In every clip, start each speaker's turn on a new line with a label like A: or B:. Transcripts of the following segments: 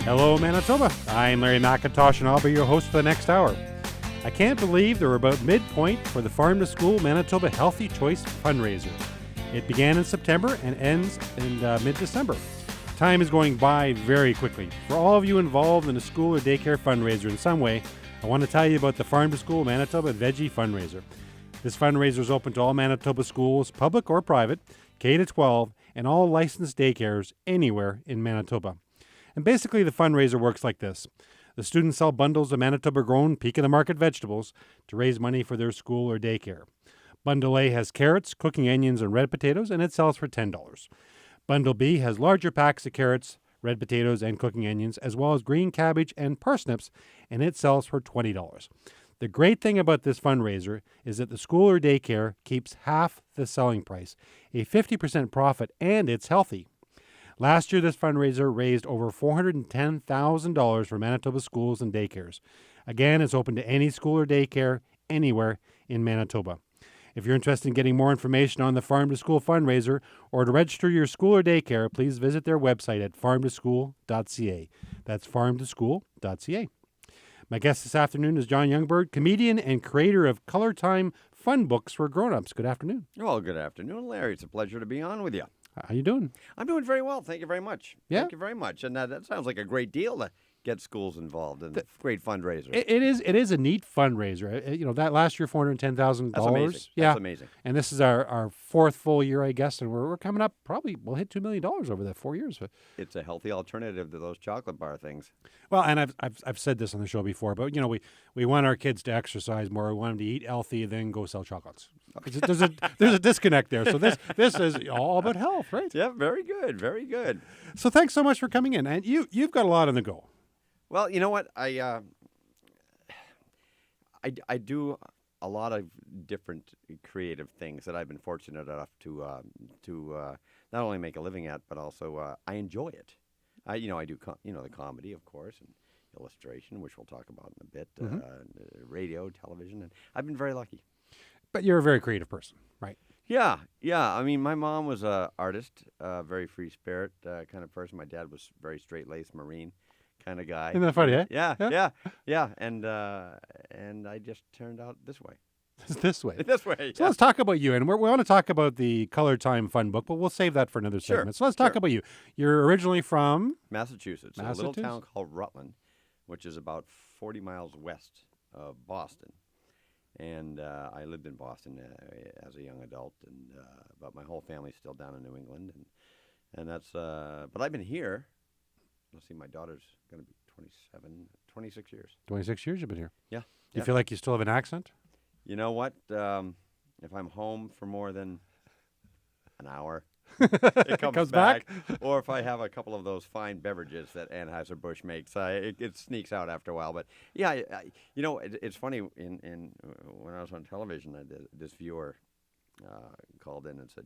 A: Hello, Manitoba. I'm Larry McIntosh, and I'll be your host for the next hour. I can't believe they're about midpoint for the Farm to School Manitoba Healthy Choice fundraiser. It began in September and ends in mid-December. Time is going by very quickly. For all of you involved in a school or daycare fundraiser in some way, I want to tell you about the Farm to School Manitoba Veggie Fundraiser. This fundraiser is open to all Manitoba schools, public or private, K-12, and all licensed daycares anywhere in Manitoba. And basically, the fundraiser works like this. The students sell bundles of Manitoba-grown, peak-of-the-market vegetables to raise money for their school or daycare. Bundle A has carrots, cooking onions, and red potatoes, and it sells for $10. Bundle B has larger packs of carrots, red potatoes, and cooking onions, as well as green cabbage and parsnips, and it sells for $20. The great thing about this fundraiser is that the school or daycare keeps half the selling price, a 50% profit, and it's healthy. Last year, this fundraiser raised over $410,000 for Manitoba schools and daycares. Again, it's open to any school or daycare anywhere in Manitoba. If you're interested in getting more information on the Farm to School fundraiser or to register your school or daycare, please visit their website at farmtoschool.ca. That's farmtoschool.ca. My guest this afternoon is John Youngberg, comedian and creator of Color Time fun books for grown-ups. Good afternoon.
B: Well, good afternoon, Larry. It's a pleasure to be on with you.
A: How you doing?
B: I'm doing very well. Thank you very much.
A: Yeah?
B: Thank you very much. And that sounds like a great deal to get schools involved and great fundraiser.
A: It is a neat fundraiser. You know, that last year, $410,000.
B: That's amazing.
A: Yeah.
B: That's amazing.
A: And this is our fourth full year, I guess, and we're coming up, probably we'll hit $2 million over the 4 years.
B: It's a healthy alternative to those chocolate bar things.
A: Well, and I've said this on the show before, but you know, we want our kids to exercise more. We want them to eat healthy, then go sell chocolates. There's a disconnect there. So this is all about health, right?
B: Yeah, very good. Very good.
A: So thanks so much for coming in. And you've got a lot on the go.
B: Well, you know what? I do a lot of different creative things that I've been fortunate enough to not only make a living at, but also I enjoy it. I do the comedy, of course, and illustration, which we'll talk about in a bit, radio, television, and I've been very lucky.
A: But you're a very creative person, right?
B: Yeah. I mean, my mom was an artist, very free spirit kind of person. My dad was very straight-laced Marine kind of guy.
A: Isn't that funny, eh?
B: Yeah. And I just turned out this way.
A: This way.
B: This way.
A: So let's talk about you. And we want to talk about the Color Time fun book, but we'll save that for another segment. So let's talk about you. You're originally from?
B: Massachusetts. A little town called Rutland, which is about 40 miles west of Boston. And I lived in Boston as a young adult, but my whole family's still down in New England. And that's, but I've been here. Let's see, my daughter's going to be 26 years.
A: 26 years you've been here.
B: Yeah.
A: Do you feel like you still have an accent?
B: You know what? If I'm home for more than an hour, it comes back. Or if I have a couple of those fine beverages that Anheuser-Busch makes, it sneaks out after a while. But yeah, it's funny. When I was on television, this viewer called in and said,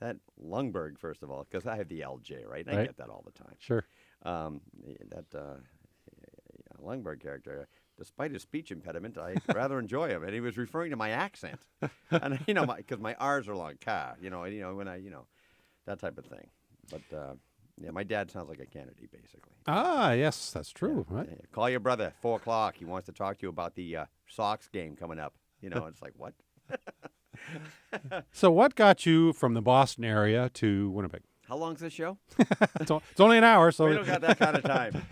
B: that Ljungberg, first of all, because I have the LJ, right? And I get that all the time.
A: Sure.
B: That Ljungberg character, despite his speech impediment, I rather enjoy him. And he was referring to my accent, and because my R's are long, when that type of thing. But my dad sounds like a Kennedy, basically.
A: Ah, yes, that's true.
B: Yeah.
A: Right?
B: Call your brother 4:00. He wants to talk to you about the Sox game coming up. It's like what?
A: So what got you from the Boston area to Winnipeg?
B: How long's this show?
A: It's only an hour, so
B: we don't got that kind of time.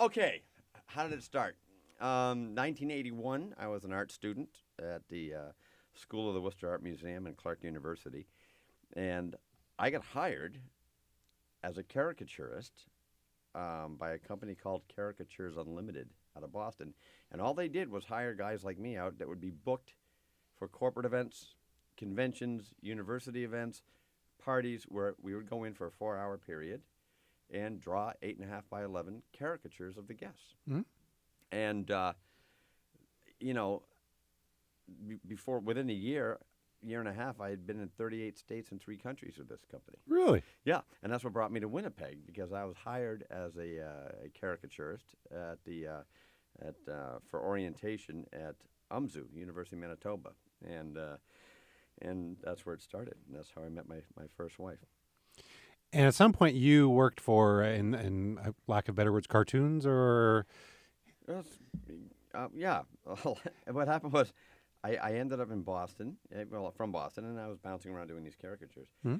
B: Okay, how did it start? 1981, I was an art student at the School of the Worcester Art Museum and Clark University, and I got hired as a caricaturist by a company called Caricatures Unlimited out of Boston, and all they did was hire guys like me out that would be booked for corporate events, conventions, university events, parties where we would go in for a 4-hour period and draw 8.5 by 11 caricatures of the guests.
A: Mm-hmm.
B: And, within a year and a half, I had been in 38 states and 3 countries with this company.
A: Really?
B: Yeah, and that's what brought me to Winnipeg, because I was hired as a caricaturist for orientation at UMSU, University of Manitoba, and that's where it started. And that's how I met my first wife.
A: And at some point, you worked for, in lack of better words, cartoons, or
B: Yes, yeah. Well, what happened was I ended up in Boston, well, from Boston, and I was bouncing around doing these caricatures.
A: Hmm?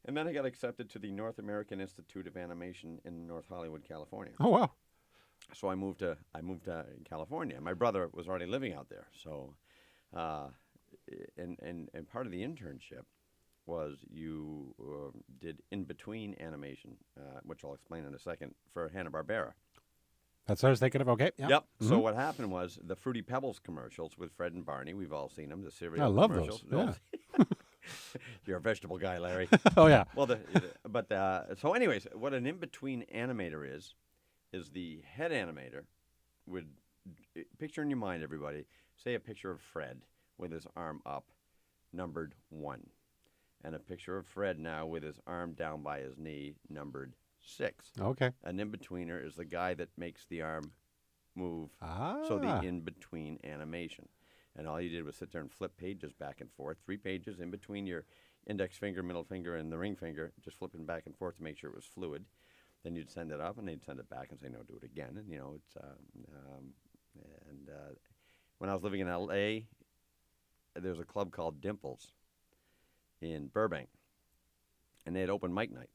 B: And then I got accepted to the North American Institute of Animation in North Hollywood, California.
A: Oh wow,
B: So I moved to California. My brother was already living out there. So, uh, and part of the internship was you did in between animation, which I'll explain in a second, for Hanna-Barbera.
A: that's what I was thinking of. Okay, yeah.
B: Yep. So
A: Mhm.
B: what happened was the Fruity Pebbles commercials with Fred and Barney. We've all seen them. The cereal
A: I love
B: commercials.
A: those. Yeah.
B: You're a vegetable guy, Larry.
A: Oh yeah.
B: Well, so anyways, what an in-between animator is the head animator would picture in your mind, everybody. Say a picture of Fred with his arm up, numbered 1, and a picture of Fred now with his arm down by his knee, numbered 6.
A: Okay.
B: An in-betweener is the guy that makes the arm move.
A: Ah.
B: So the in-between animation. And all you did was sit there and flip pages back and forth, 3 pages in between your index finger, middle finger, and the ring finger, just flipping back and forth to make sure it was fluid. Then you'd send it up, and they'd send it back and say, no, do it again. And, when I was living in L.A., there was a club called Dimples in Burbank, and they had open mic night.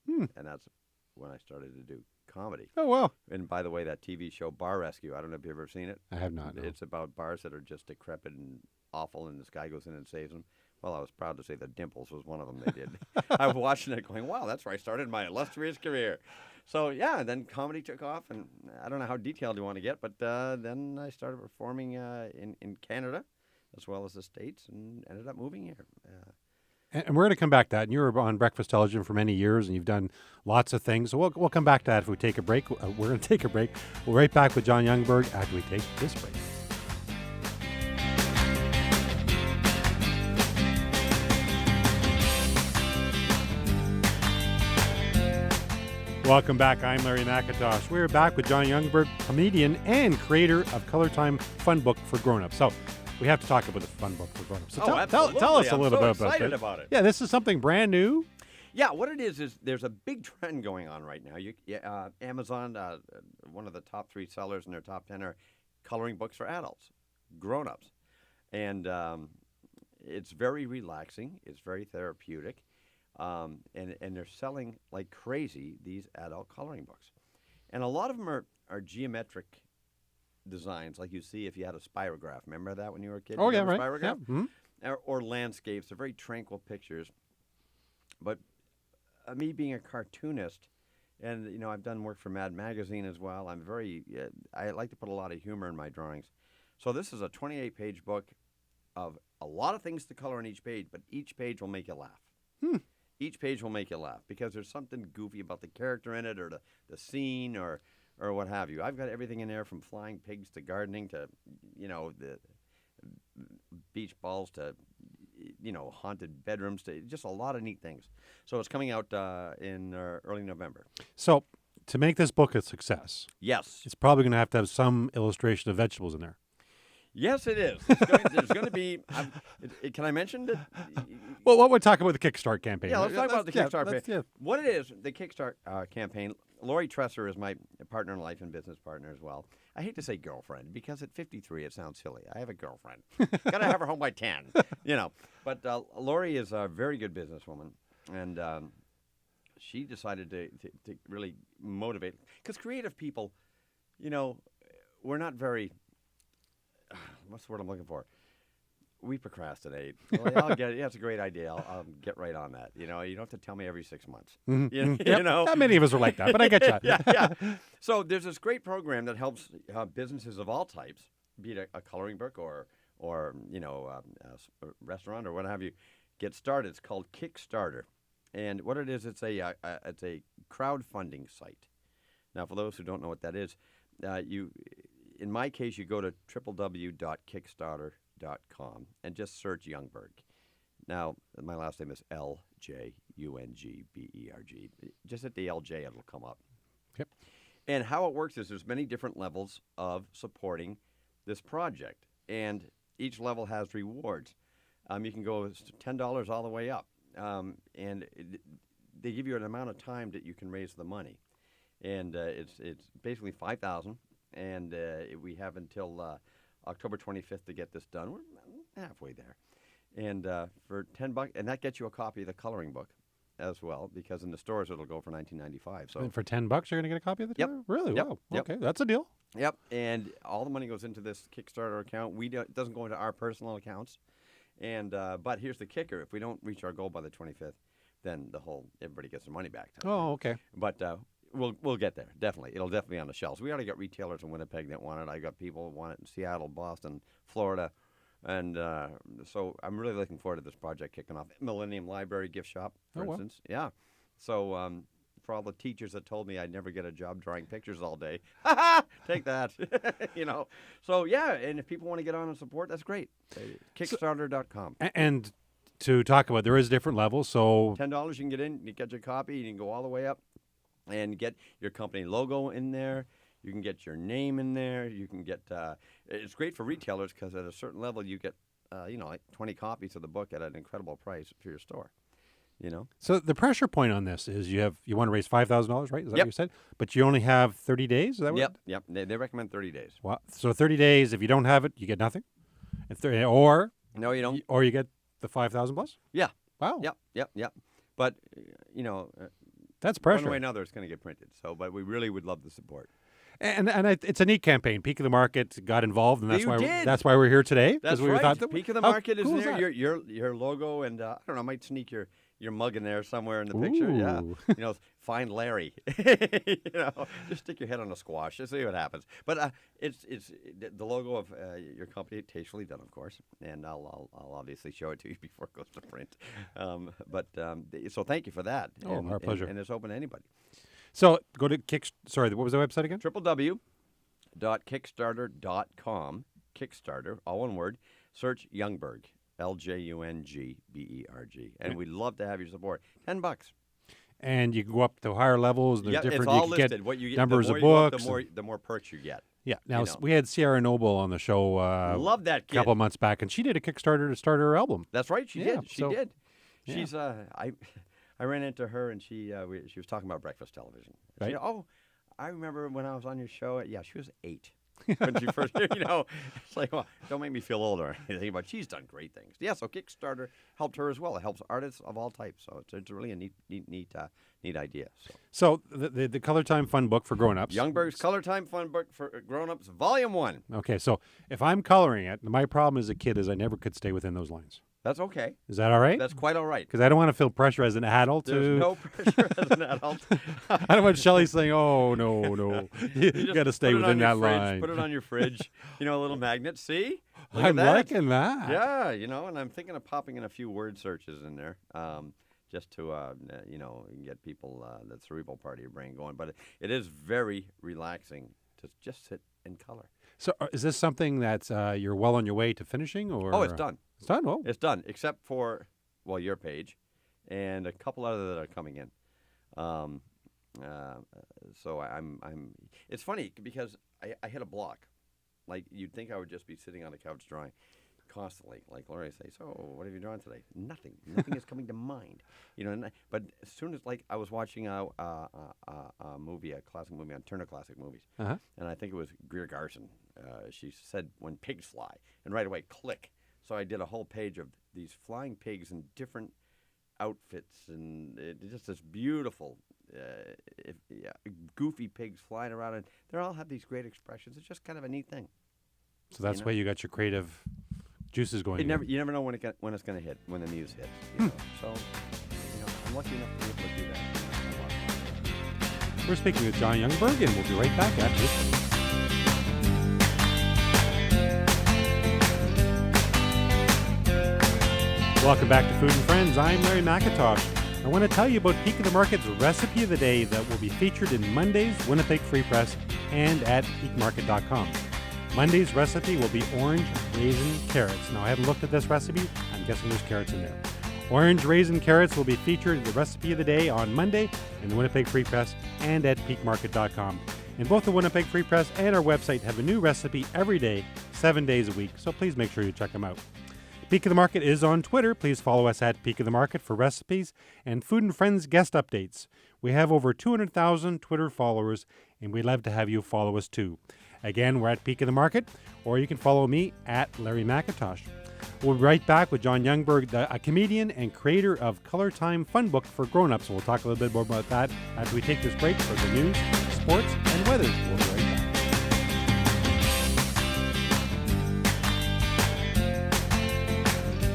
B: And that's when I started to do comedy.
A: Oh wow.
B: And by the way, that TV show Bar Rescue, I don't know if you've ever seen it.
A: I have not. No.
B: It's about bars that are just decrepit and awful, and this guy goes in and saves them. Well, I was proud to say that Dimples was one of them they did. I was watching it going, wow, that's where I started my illustrious career. So, yeah, then comedy took off, and I don't know how detailed you want to get, but then I started performing in Canada as well as the States and ended up moving here.
A: And we're going to come back to that. And you were on breakfast television for many years, and you've done lots of things. So we'll come back to that if we take a break. We're going to take a break. We'll be right back with Jon Youngberg after we take this break. Welcome back. I'm Larry McIntosh. We're back with John Youngberg, comedian and creator of Color Time Fun Book for Grown-Ups. So we have to talk about the Fun Book for Grown-Ups. So
B: Absolutely.
A: tell us a
B: I'm
A: little
B: so
A: bit
B: excited
A: this.
B: about it.
A: Yeah, this is something brand new.
B: Yeah, what it is there's a big trend going on right now. Amazon, one of the top 3 sellers in their top 10 are coloring books for adults, grown-ups. And it's very relaxing. It's very therapeutic. And they're selling like crazy, these adult coloring books. And a lot of them are geometric designs, like you see if you had a spirograph. Remember that when you were a kid?
A: Oh,
B: You
A: yeah,
B: remember
A: right.
B: Spirograph?
A: Yeah. Mhm.
B: Or landscapes. They're very tranquil pictures. But me being a cartoonist, and I've done work for Mad Magazine as well. I like to put a lot of humor in my drawings. So this is a 28-page book of a lot of things to color on each page, but each page will make you laugh. Each page will make you laugh because there's something goofy about the character in it, or the scene, or what have you. I've got everything in there from flying pigs to gardening to, the beach balls to, haunted bedrooms to just a lot of neat things. So it's coming out in early November.
A: So to make this book a success,
B: Yes.
A: it's probably going to have some illustration of vegetables in there.
B: Yes, it is. There's going to be. Can I mention that?
A: Well, what we're talking about the Kickstart campaign.
B: Yeah, let's talk about the Kickstart campaign.
A: Yeah.
B: What it is, the Kickstart campaign. Lori Tresser is my partner in life and business partner as well. I hate to say girlfriend because at 53 it sounds silly. I have a girlfriend. Got to have her home by 10. But Lori is a very good businesswoman, and she decided to really motivate, because creative people, we're not very. What's the word I'm looking for? We procrastinate. Well, I'll get it. Yeah, it's a great idea. I'll get right on that. You don't have to tell me every 6 months.
A: Yep.
B: You know?
A: Not many of us are like that, but I get you.
B: yeah. So there's this great program that helps businesses of all types, be it a coloring book or a restaurant or what have you, get started. It's called Kickstarter, and what it is, it's a crowdfunding site. Now, for those who don't know what that is, in my case, you go to www.kickstarter.com and just search Youngberg. Now, my last name is Ljungberg. Just hit the LJ, it'll come up.
A: Yep.
B: And how it works is there's many different levels of supporting this project, and each level has rewards. You can go $10 all the way up, and they give you an amount of time that you can raise the money, and it's basically $5,000, and we have until October 25th to get this done. We're halfway there, and for $10, and that gets you a copy of the coloring book as well, because in the stores it'll go for $19.95. So
A: And for $10, you're going to get a copy of the
B: Yep.
A: trailer? Really?
B: Yep.
A: Wow.
B: Yep.
A: Okay, that's a deal.
B: Yep, and all the money goes into this Kickstarter account. It doesn't go into our personal accounts, and but here's the kicker: if we don't reach our goal by the 25th, then everybody gets their money back.
A: Oh, okay.
B: But we'll get there, definitely. It'll definitely be on the shelves. We already got retailers in Winnipeg that want it. I got people who want it in Seattle, Boston, Florida, and so I'm really looking forward to this project kicking off. Millennium Library gift shop, for instance. Yeah. So for all the teachers that told me I'd never get a job drawing pictures all day, take that. So yeah, and if people want to get on and support, that's great. Kickstarter.com.
A: And to talk about, there is different levels. So
B: $10 you can get in, you get your copy, you can go all the way up and get your company logo in there. You can get your name in there. You can get. It's great for retailers because at a certain level you get, like 20 copies of the book at an incredible price for your store.
A: So the pressure point on this is you want to raise $5,000, right? Is that what you said? But you only have 30 days. Is that what?
B: Yep. They recommend 30 days.
A: Wow. So 30 days. If you don't have it, you get nothing. Or
B: no, you don't.
A: Or you get the 5,000 plus.
B: Yeah.
A: Wow.
B: Yep. But
A: that's pressure.
B: One way or another, it's going to get printed. So, but we really would love the support.
A: And it's a neat campaign. Peak of the Market got involved, and
B: that's
A: why we're here today.
B: That's
A: we
B: right.
A: Thought
B: Peak of the Market is
A: cool
B: there. Your logo, and I don't know, I might sneak your mug in there somewhere in the picture. Yeah, find Larry. Just stick your head on a squash. Just see what happens. But it's the logo of your company, tastefully done, of course, and I'll obviously show it to you before it goes to print. So thank you for that.
A: Our pleasure.
B: And it's open to anybody.
A: So go to Sorry, what was the website again?
B: www.kickstarter.com. Kickstarter, all one word. Search Youngberg, Ljungberg, and we'd love to have your support. $10.
A: And you can go up to higher levels. There's different.
B: It's all
A: you
B: listed.
A: Get
B: what you get,
A: numbers
B: the more
A: of
B: you go up,
A: books.
B: the more perks you get.
A: Yeah. Now we had Sierra Noble on the show.
B: Love that kid.
A: A couple of months back, and she did a Kickstarter to start her album.
B: That's right. She did. She did.
A: Yeah.
B: She's I ran into her, and she was talking about breakfast television.
A: Right.
B: I remember when I was on your show. Yeah, she was 8 when she first. It's like, well, don't make me feel old or anything, but she's done great things. Yeah, so Kickstarter helped her as well. It helps artists of all types. So it's really a neat idea.
A: So the Color Time Fun Book for grown-ups.
B: Youngberg's Color Time Fun Book for grown-ups, Volume 1.
A: Okay, so if I'm coloring it, my problem as a kid is I never could stay within those lines.
B: That's okay.
A: Is that all right?
B: That's quite all right.
A: Because I don't want to feel pressure as an adult.
B: There's no pressure as an adult.
A: I don't want Shelley saying, "Oh no, you got to stay within that line."
B: Put it on your fridge. A little magnet. See,
A: I'm liking that.
B: Yeah, and I'm thinking of popping in a few word searches in there, just to get people the cerebral part of your brain going. But it is very relaxing to just sit and color.
A: So is this something that you're well on your way to finishing, or?
B: Oh, it's done.
A: It's done. Oh,
B: it's done, except for your page, and a couple other that are coming in. So I'm. It's funny because I hit a block. Like you'd think I would just be sitting on the couch drawing constantly. Like Laurie say, so what have you drawn today? Nothing is coming to mind. But as soon as I was watching a movie, a classic movie on Turner Classic Movies, and I think it was Greer Garson. She said when pigs fly, and right away click. So I did a whole page of these flying pigs in different outfits, and just this beautiful, goofy pigs flying around, and they all have these great expressions. It's just kind of a neat thing.
A: So that's why you got your creative juices going.
B: You never know when it's going to hit, when the muse hits. So I'm lucky enough to be able to do that.
A: We're speaking with John Youngberg, and we'll be right back after this. Welcome back to Food and Friends. I'm Larry McIntosh. I want to tell you about Peak of the Market's recipe of the day that will be featured in Monday's Winnipeg Free Press and at peakmarket.com. Monday's recipe will be orange raisin carrots. Now, I haven't looked at this recipe. I'm guessing there's carrots in there. Orange raisin carrots will be featured in the recipe of the day on Monday in the Winnipeg Free Press and at peakmarket.com. And both the Winnipeg Free Press and our website have a new recipe every day, 7 days a week, so please make sure you check them out. Peak of the Market is on Twitter. Please follow us at Peak of the Market for recipes and Food and Friends guest updates. We have over 200,000 Twitter followers, and we'd love to have you follow us too. Again, we're at Peak of the Market, or you can follow me at Larry McIntosh. We'll be right back with John Youngberg, a comedian and creator of Color Time Fun Book for Grown-Ups. We'll talk a little bit more about that after we take this break for the news, sports, and weather. We'll be right back.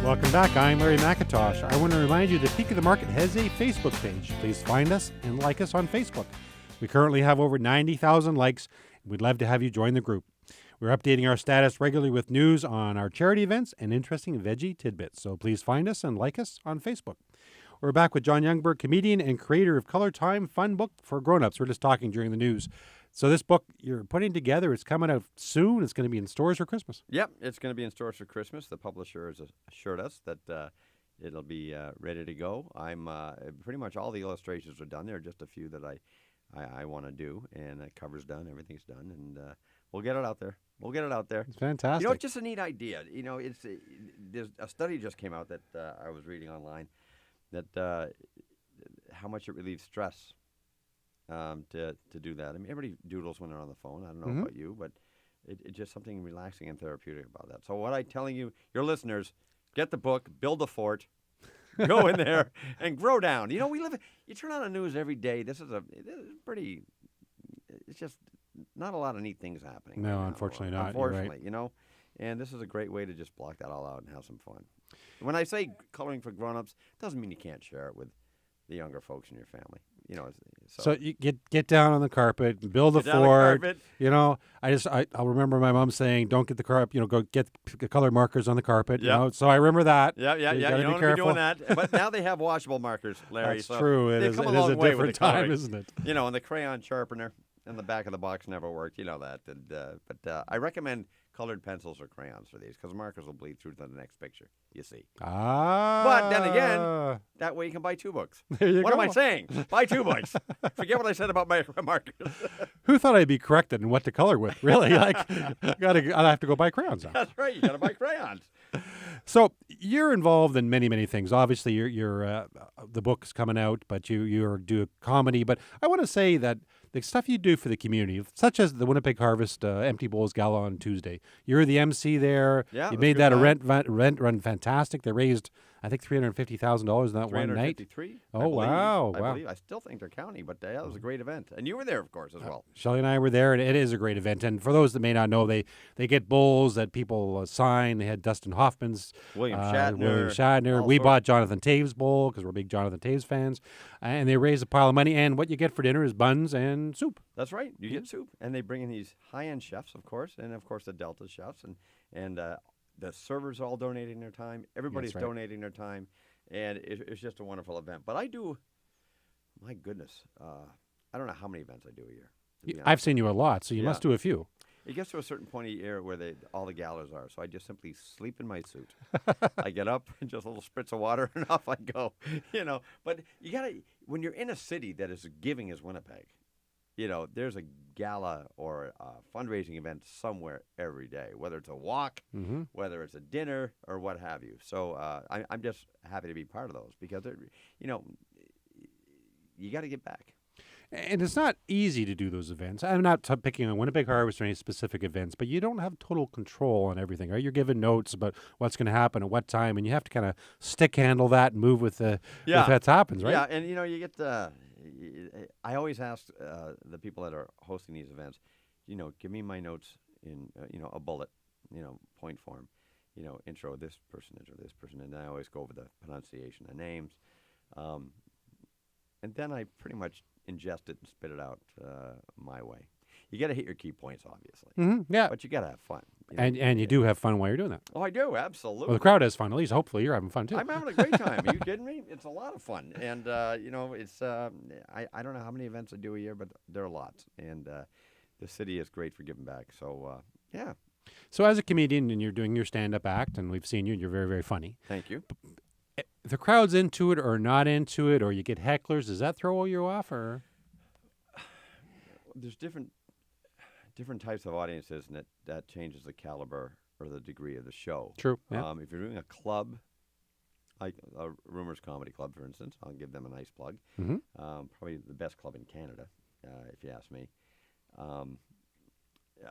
A: Welcome back. I'm Larry McIntosh. I want to remind you that Peak of the Market has a Facebook page. Please find us and like us on Facebook. We currently have over 90,000 likes. We'd love to have you join the group. We're updating our status regularly with news on our charity events and interesting veggie tidbits. So please find us and like us on Facebook. We're back with John Youngberg, comedian and creator of Color Time Fun Book for Grown-Ups. We're just talking during the news. So this book you're putting together, it's coming out soon. It's going to be in stores for Christmas.
B: Yep, it's going to be in stores for Christmas. The publisher has assured us that it'll be ready to go. I'm pretty much all the illustrations are done. There are just a few that I want to do, and the cover's done, everything's done, and we'll get it out there.
A: It's fantastic.
B: You know, it's just a neat idea. You know, there's a study just came out that I was reading online that how much it relieves stress. To do that. I mean, everybody doodles when they're on the phone. I don't know about you, but it's just something relaxing and therapeutic about that. So what I'm telling you, your listeners, get the book, build a fort, go in there, and grow down. You know, you turn on the news every day. This is pretty, it's just not a lot of neat things happening.
A: No,
B: right
A: unfortunately
B: now.
A: not.
B: Unfortunately,
A: You're right.
B: you know, and this is a great way to just block that all out and have some fun. When I say coloring for grown-ups, it doesn't mean you can't share it with the younger folks in your family. You know,
A: so you get down on the carpet, build a fort. You know, I'll remember my mom saying, "Don't get the carpet. You know, go get color markers on the carpet."
B: Yep.
A: You know, so I remember that.
B: Yeah. You don't want to be doing that. But now they have washable markers, Larry.
A: That's
B: so
A: true. It is a different time, isn't it?
B: You know, and the crayon sharpener in the back of the box never worked. You know that. But I recommend colored pencils or crayons for these because markers will bleed through to the next picture. You see. But then again, that way you can buy 2 books. What am I saying? Buy 2 books. Forget what I said about my markers.
A: Who thought I'd be corrected in what to color with? Really? Like, I'll have to go buy crayons now.
B: That's right. You got to buy crayons.
A: So you're involved in many, many things. Obviously, you're the book's coming out, but you do a comedy. But I want to say that the stuff you do for the community, such as the Winnipeg Harvest Empty Bowls Gala on Tuesday, you're the MC there.
B: Yeah,
A: you made that a rent run fantastic. They raised, I think, $350,000 in that one night. Oh, wow.
B: I still think they're counting, but that was a great event. And you were there, of course, as well.
A: Shelley and I were there, and it is a great event. And for those that may not know, they get bowls that people sign. They had Dustin Hoffman's,
B: William Shatner.
A: We bought Jonathan Taves' bowl because we're big Jonathan Taves fans. And they raised a pile of money. And what you get for dinner is buns and soup.
B: That's right. You get soup. And they bring in these high-end chefs, of course, and, of course, the Delta chefs. And the servers all donating their time. Everybody's donating their time. And it's just a wonderful event. But I do, my goodness, I don't know how many events I do a year.
A: I've seen you a lot, so you must do a few.
B: It gets to a certain point of the year where all the galas are, so I just simply sleep in my suit. I get up and just a little spritz of water, and off I go. You know, but you gotta when you're in a city that is as giving as Winnipeg, you know, there's a gala or a fundraising event somewhere every day, whether it's a walk, whether it's a dinner, or what have you. So I'm just happy to be part of those because, you know, you got to get back.
A: And it's not easy to do those events. I'm not picking on Winnipeg Harvest or any specific events, but you don't have total control on everything, right? You're given notes about what's going to happen at what time, and you have to kind of stick handle that and move with with that happens, right?
B: Yeah, and you know, you get I always ask the people that are hosting these events, you know, give me my notes in you know, a bullet, you know, point form, you know, intro this person, and I always go over the pronunciation of names, and then I pretty much ingest it and spit it out my way. You got to hit your key points, obviously.
A: Yeah.
B: But you got to have fun. You know?
A: And you do have fun while you're doing that.
B: Oh, I do, absolutely.
A: Well, the crowd has fun. At least, hopefully, you're having fun, too.
B: I'm having a great time. Are you kidding me? It's a lot of fun. And, you know, it's I don't know how many events I do a year, but there are lots. And the city is great for giving back. So, yeah.
A: So as a comedian, and you're doing your stand-up act, and we've seen you, and you're very, very funny.
B: Thank you.
A: If the crowd's into it or not into it, or you get hecklers, does that throw you off, or...?
B: There's different types of audiences, and that changes the caliber or the degree of the show.
A: True. Yeah.
B: If you're doing a club, like a Rumors Comedy Club, for instance, I'll give them a nice plug.
A: Mm-hmm.
B: Probably the best club in Canada, if you ask me.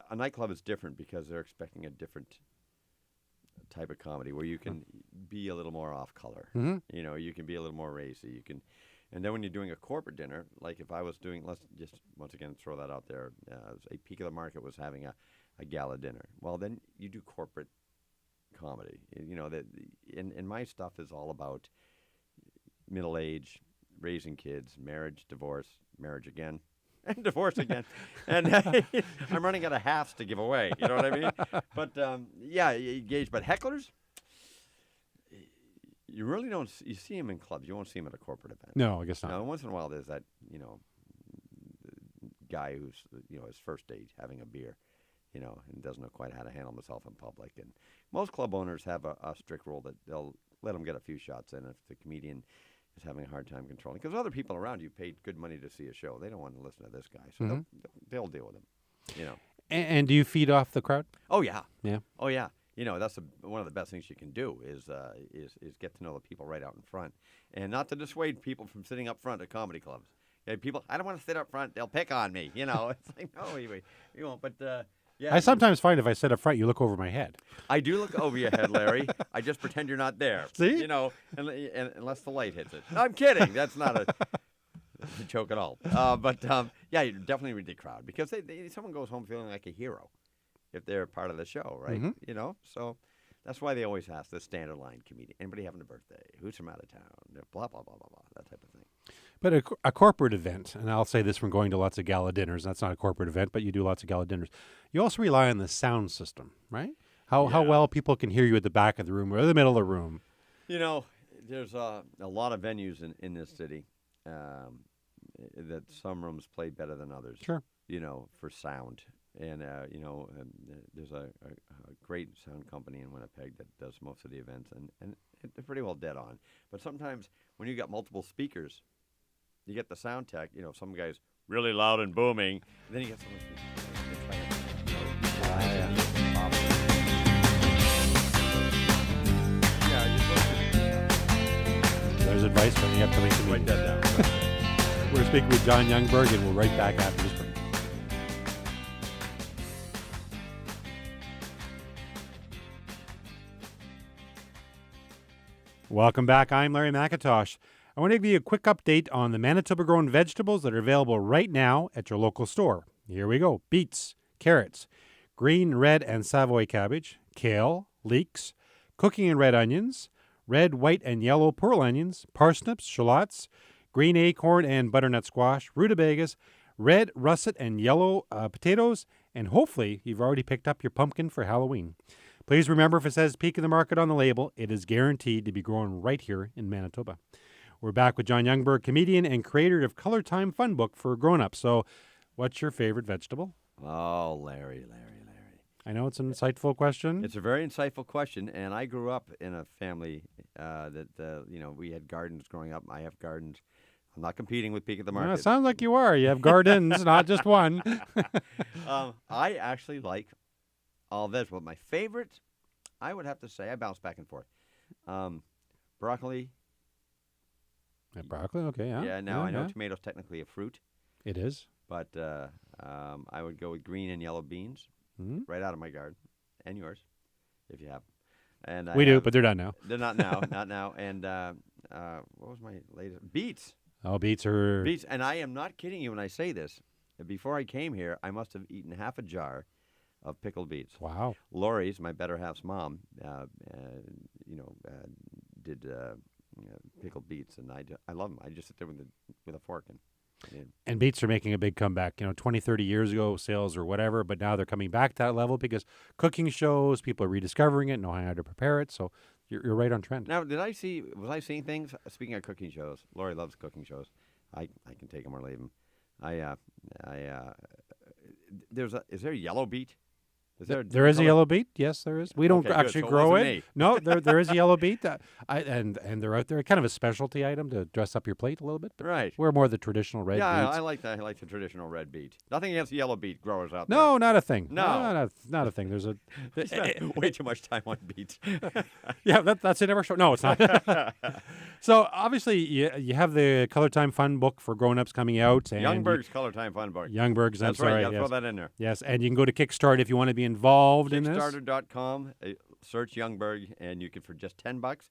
B: A nightclub is different because they're expecting a different type of comedy where you can be a little more off color.
A: Mm-hmm.
B: You know, you can be a little more racy. You can, and then when you're doing a corporate dinner, like if I was doing, let's just once again throw that out there. A Peak of the Market was having a gala dinner. Well, then you do corporate comedy. You know that, and my stuff is all about middle age, raising kids, marriage, divorce, marriage again. And divorce again, and I'm running out of halves to give away. You know what I mean? But yeah, you engage. But hecklers, you really don't. You see them in clubs. You won't see them at a corporate event.
A: No, I guess not.
B: Now, once in a while, there's that guy who's his first date having a beer, and doesn't know quite how to handle himself in public. And most club owners have a strict rule that they'll let him get a few shots in if the comedian is having a hard time controlling, because other people around you paid good money to see a show. They don't want to listen to this guy, so they'll deal with him.
A: And do you feed off the crowd?
B: Oh yeah,
A: Yeah.
B: oh yeah. That's one of the best things you can do is get to know the people right out in front, and not to dissuade people from sitting up front at comedy clubs. Yeah, people, I don't want to sit up front; they'll pick on me. It's like no, you won't. But yeah,
A: I sometimes find if I sit up front, you look over my head.
B: I do look over your head, Larry. I just pretend you're not there.
A: See?
B: And unless the light hits it. No, I'm kidding. That's not a joke at all. But yeah, you definitely read the crowd because someone goes home feeling like a hero if they're part of the show, right?
A: Mm-hmm.
B: So that's why they always ask the standard line comedian. Anybody having a birthday? Who's from out of town? Blah, blah, blah, blah, blah, that type of thing.
A: But a corporate event, and I'll say this from going to lots of gala dinners, that's not a corporate event, but you do lots of gala dinners. You also rely on the sound system, right? How well people can hear you at the back of the room or the middle of the room.
B: There's a lot of venues in this city that some rooms play better than others.
A: Sure.
B: For sound. And, there's a great sound company in Winnipeg that does most of the events, and they're pretty well dead on. But sometimes when you got multiple speakers, you get the sound tech, some guy's really loud and booming, and then you get someone
A: There's advice from the upcoming comedian.
B: Write that down.
A: We're speaking with John Youngberg, and we'll right back after this break. Welcome back. I'm Larry McIntosh. I want to give you a quick update on the Manitoba-grown vegetables that are available right now at your local store. Here we go. Beets, carrots, green, red, and Savoy cabbage, kale, leeks, cooking and red onions, red, white, and yellow pearl onions, parsnips, shallots, green acorn and butternut squash, rutabagas, red, russet, and yellow potatoes, and hopefully you've already picked up your pumpkin for Halloween. Please remember, if it says Peak of the Market on the label, it is guaranteed to be grown right here in Manitoba. We're back with John Youngberg, comedian and creator of Color Time Fun Book for grown-ups. So what's your favorite vegetable?
B: Oh, Larry.
A: I know it's an insightful question.
B: It's a very insightful question, and I grew up in a family that we had gardens growing up. I have gardens. I'm not competing with Peak of the Market.
A: Well, it sounds like you are. You have gardens, not just one.
B: I actually like all vegetables. My favorite, I would have to say, I bounce back and forth. Broccoli.
A: Broccoli, okay, yeah.
B: Yeah, now I know tomato's technically a fruit.
A: It is.
B: But I would go with green and yellow beans right out of my garden, and yours, if you have. And
A: we do, but they're done now.
B: They're not now, not now. And what was my latest? Beets.
A: Oh, beets are...
B: Beets, and I am not kidding you when I say this. Before I came here, I must have eaten half a jar of pickled beets.
A: Wow.
B: Lori's, my better half's mom, did pickled beets, and I love them. I just sit there with a fork
A: and beets are making a big comeback. 20, 30 years ago, sales or whatever, but now they're coming back to that level because cooking shows, people are rediscovering it, knowing how to prepare it. So you're right on trend.
B: Now, was I seeing things? Speaking of cooking shows, Lori loves cooking shows. I can take them or leave them. Is there a yellow beet? Is there?
A: There is a yellow beet. Yes, there is. We don't
B: Okay, good.
A: actually
B: So it
A: grow
B: wasn't
A: it.
B: me.
A: No, there is a yellow beet. And they're out there, kind of a specialty item to dress up your plate a little bit. But
B: Right.
A: we're more the traditional red
B: Yeah,
A: beets.
B: I like that. I like the traditional red beet. Nothing against the yellow beet growers out
A: No, not a thing.
B: No.
A: Not a thing. There's a
B: there. Spend way too much time on beets.
A: yeah. That's in our show. No, it's not. So obviously you have the Color Time Fun book for grown-ups coming out. And
B: Youngberg's Color Time Fun book.
A: Youngberg's.
B: That's
A: I'm
B: right.
A: sorry.
B: You gotta
A: Yes.
B: throw that in there.
A: Yes, and you can go to Kickstart if you want to be involved in this.
B: Kickstarter.com. Search Youngberg, and you can, for just $10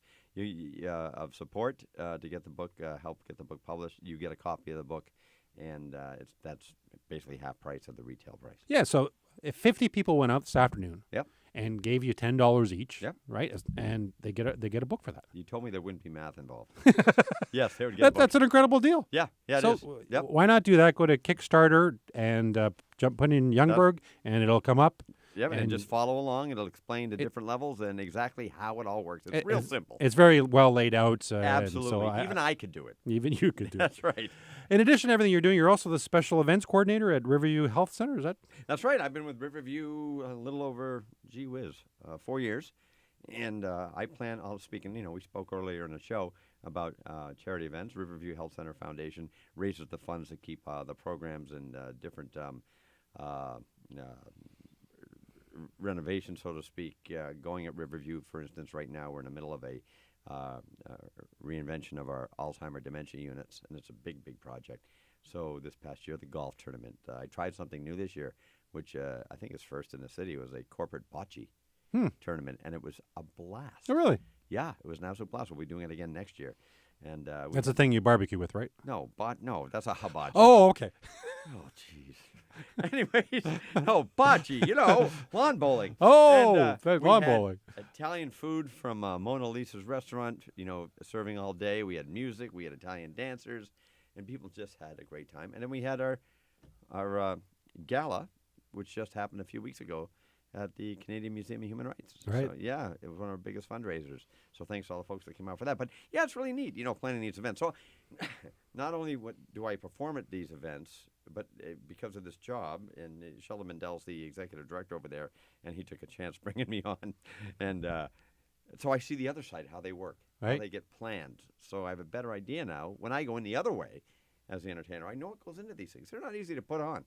B: of support to get the book, help get the book published. You get a copy of the book, and that's basically half price of the retail price.
A: Yeah. So if 50 people went out this afternoon.
B: Yep.
A: And gave you $10 each.
B: Yep.
A: Right. And they get a book for that.
B: You told me there wouldn't be math involved. Yes, they would get a book.
A: That's an incredible deal.
B: Yeah, it
A: so
B: is. Yep.
A: why not do that? Go to Kickstarter and put in Youngberg, and it'll come up.
B: Yep, and
A: and
B: just follow along. It'll explain the different levels and exactly how it all works. It's real simple.
A: It's very well laid out.
B: Absolutely.
A: So
B: Even I could do it.
A: even you could do it.
B: That's right.
A: In addition to everything you're doing, you're also the special events coordinator at Riverview Health Center. Is that?
B: That's right. I've been with Riverview a little over, 4 years. And I plan, we spoke earlier in the show about charity events. Riverview Health Center Foundation raises the funds to keep the programs and different renovation, so to speak, going at Riverview. For instance, right now we're in the middle of a reinvention of our Alzheimer dementia units, and it's a big, big project. So this past year, the golf tournament, I tried something new this year, which I think is first in the city. It was a corporate bocce tournament, and it was a blast.
A: Oh, really?
B: Yeah, it was an absolute blast. We'll be doing it again next year. And
A: That's the thing you barbecue with, right?
B: no, that's a hibachi.
A: Oh, okay.
B: Oh, jeez. Anyways, no, bocce, lawn bowling.
A: Oh,
B: And, we
A: lawn
B: had
A: bowling.
B: Italian food from Mona Lisa's restaurant, serving all day. We had music, we had Italian dancers, and people just had a great time. And then we had our gala, which just happened a few weeks ago at the Canadian Museum of Human Rights.
A: Right.
B: So, yeah, it was one of our biggest fundraisers. So thanks to all the folks that came out for that. But, yeah, it's really neat, planning these events. So not only do I perform at these events, but because of this job, and Sheldon Mendel's the executive director over there, and he took a chance bringing me on. And so I see the other side, how they work,
A: Right.
B: how they get planned. So I have a better idea now. When I go in the other way as the entertainer, I know what goes into these things. They're not easy to put on,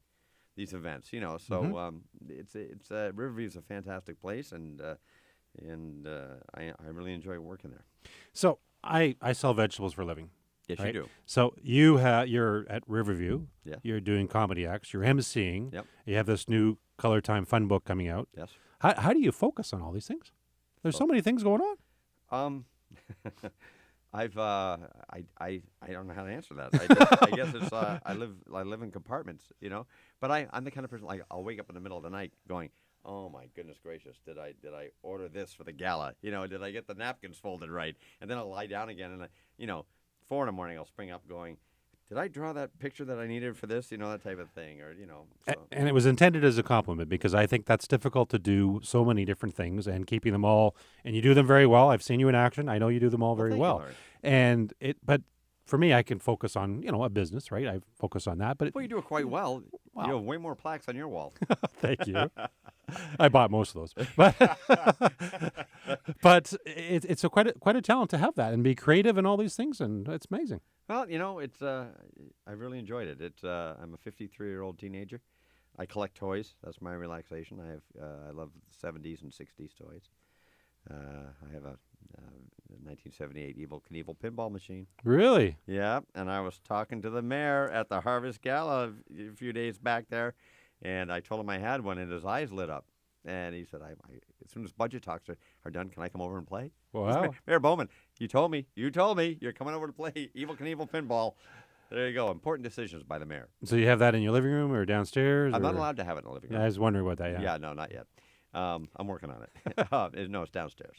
B: these events, So it's Riverview's a fantastic place, and I really enjoy working there.
A: So I sell vegetables for a living.
B: Yes,
A: right?
B: you do.
A: So you're at Riverview.
B: Yeah.
A: You're doing comedy acts. You're emceeing.
B: Yep.
A: You have this new Color Time Fun book coming out.
B: Yes.
A: How do you focus on all these things? There's so many things going on.
B: I don't know how to answer that. I guess it's I live in compartments, But I'm the kind of person, like, I'll wake up in the middle of the night going, oh my goodness gracious, did I order this for the gala? Did I get the napkins folded right? And then I'll lie down again, and 4 in the morning I'll spring up going, did I draw that picture that I needed for this? That type of thing, or So.
A: And it was intended as a compliment, because I think that's difficult to do so many different things and keeping them all. And you do them very well. I've seen you in action. I know you do them all very
B: thank you,
A: well.
B: Larry.
A: But for me, I can focus on, a business, right? I focus on that. But
B: Well, you do it quite well.
A: Wow.
B: You have way more plaques on your wall.
A: Thank you. I bought most of those, but it's quite a talent to have that and be creative and all these things, and it's amazing.
B: Well, it's I really enjoyed it. I'm a 53-year-old teenager. I collect toys. That's my relaxation. I love the 70s and 60s toys. I have a 1978 Evel Knievel pinball machine.
A: Really?
B: Yeah, and I was talking to the mayor at the Harvest Gala a few days back there, and I told him I had one, and his eyes lit up. And he said, as soon as budget talks are done, can I come over and play?
A: Wow.
B: Mayor Bowman, you told me you're coming over to play Evel Knievel pinball. There you go. Important decisions by the mayor.
A: So you have that in your living room or downstairs?
B: I'm not allowed to have it in the living room.
A: Yeah, I was wondering about that. Yeah.
B: Yeah, no, not yet. I'm working on it. No, it's downstairs.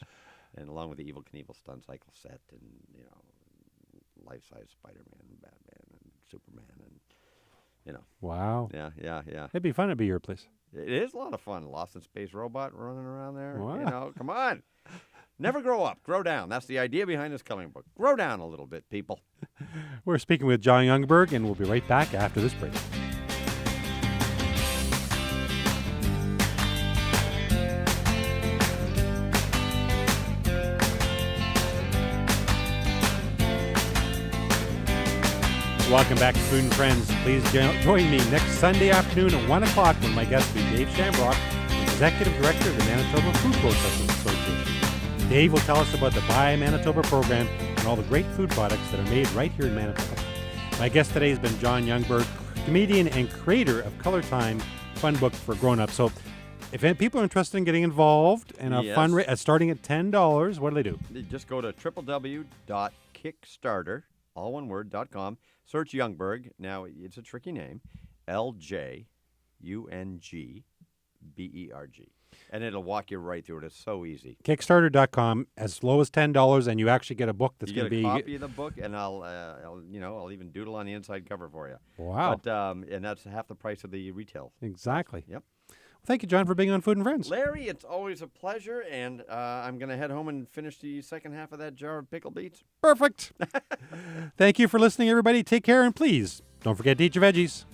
B: And along with the Evel Knievel stunt cycle set and, life-size Spider-Man and Batman and Superman and,
A: Wow.
B: Yeah.
A: It'd be fun to be your place.
B: It is a lot of fun. Lost in Space robot running around there.
A: Wow.
B: Come on. Never grow up. Grow down. That's the idea behind this coloring book. Grow down a little bit, people.
A: We're speaking with John Youngberg, and we'll be right back after this break. Welcome back to Food and Friends. Please join me next Sunday afternoon at 1 o'clock when my guest will be Dave Shamrock, Executive Director of the Manitoba Food Processors Association. Dave will tell us about the Buy Manitoba program and all the great food products that are made right here in Manitoba. My guest today has been John Youngberg, comedian and creator of Color Time, fun book for grown-ups. So if people are interested in getting involved in a starting at $10, what do?
B: You just go to www.kickstarter.com, search Youngberg. Now, it's a tricky name, LJUNGBERG. And it'll walk you right through it. It's so easy.
A: Kickstarter.com, as low as $10, and you actually get a book that's going to be...
B: You get a copy of the book, and I'll even doodle on the inside cover for you.
A: Wow.
B: But, and that's half the price of the retail.
A: Exactly.
B: Yep.
A: Thank you, John, for being on Food and Friends.
B: Larry, it's always a pleasure, and I'm going to head home and finish the second half of that jar of pickled beets.
A: Perfect. Thank you for listening, everybody. Take care, and please, don't forget to eat your veggies.